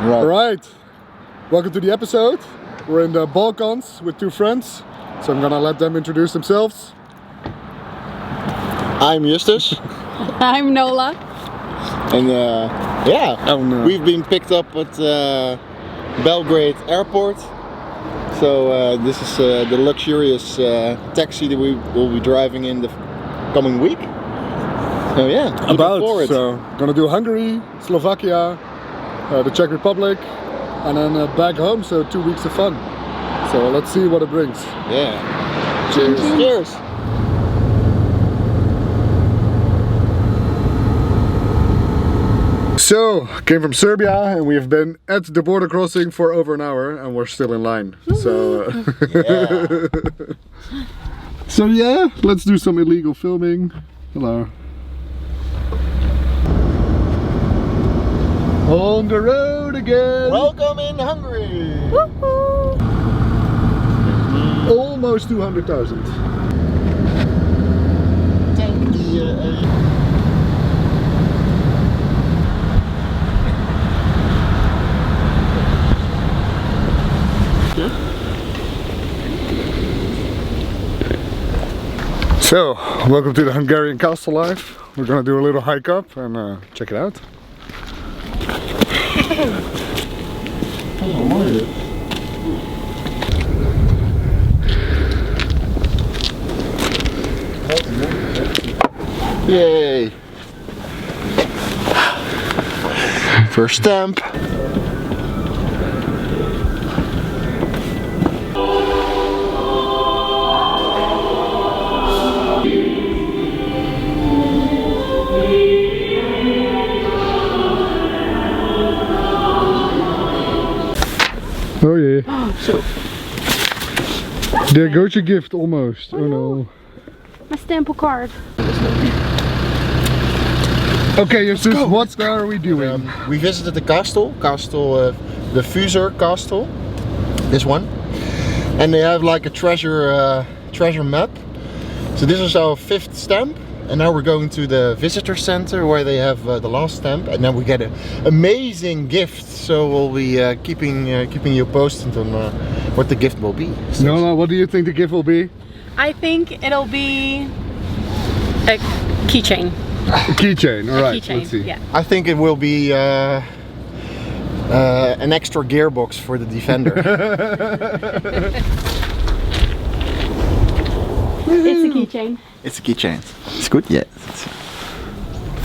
Alright, welcome to the episode. We're in the Balkans with two friends, so I'm gonna let them introduce themselves. I'm Justus. I'm Nola. And we've been picked up at Belgrade airport. So this is the luxurious taxi that we will be driving in the coming week. So yeah, looking forward. So gonna do Hungary, Slovakia, the Czech Republic, and then back home. So 2 weeks of fun. So let's see what it brings. Yeah. Cheers. Cheers. So, came from Serbia and we have been at the border crossing for over an hour and we're still in line. So, so yeah, let's do some illegal filming. Hello. On the road again. Welcome in Hungary. Woohoo! Almost 200,000. So, welcome to the Hungarian castle life. We're gonna do a little hike up and check it out. Yay! First stamp. Oh yeah. There goes your gift almost. Oh no. My stample card. Okay, Justus, what are we doing? We visited the castle, the Fusor castle, this one, and they have like a treasure map. So this is our 5th stamp, and now we're going to the visitor center where they have the last stamp, and then we get an amazing gift. So we'll be keeping you posted on what the gift will be. Nola, what do you think the gift will be? I think it'll be a keychain. A keychain, alright, let's see. Yeah. I think it will be an extra gearbox for the Defender. It's a keychain. It's a keychain. It's good, yeah. It's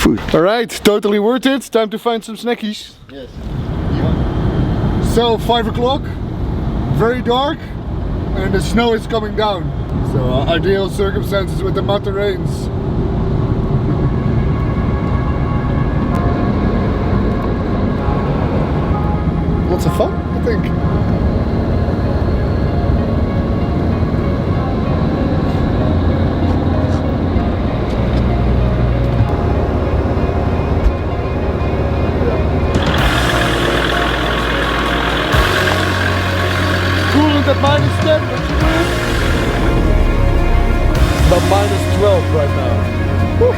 food. Alright, totally worth it. Time to find some snackies. Yes. So, 5 o'clock, very dark, and the snow is coming down. So, ideal circumstances with the matter rains. Lots of fun, I think. Coolant at -10, what you doing? About -12 right now. Woo.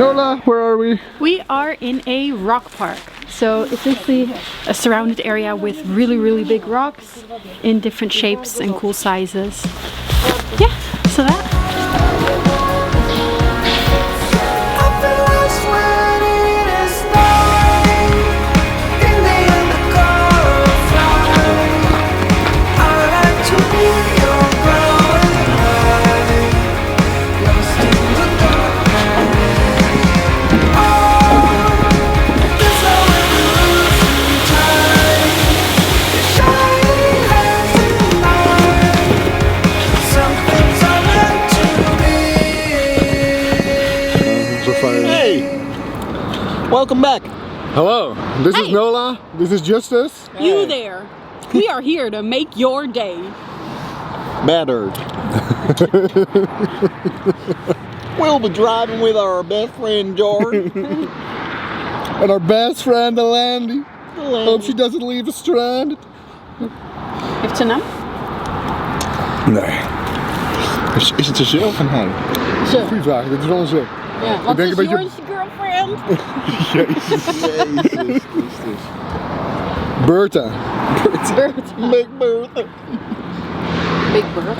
Nola, where are we? We are in a rock park. So it's basically a surrounded area with really big rocks in different shapes and cool sizes. Yeah, so that. Hey! Welcome back. Hello, this is Hey. Nola, this is Justice. You there. We are here to make your day. Better. We'll be driving with our best friend Jordan. And our best friend Alandi. Hope she doesn't leave us stranded. Heeft ze naam? Nee, Is het zelf van hem? Zo. goeie vraag, dit is wel een zin. Ja, wat denk is een beetje- yours girlfriend? Jezus Christus. Bertha. Bert. Big Bertha. Big Bert.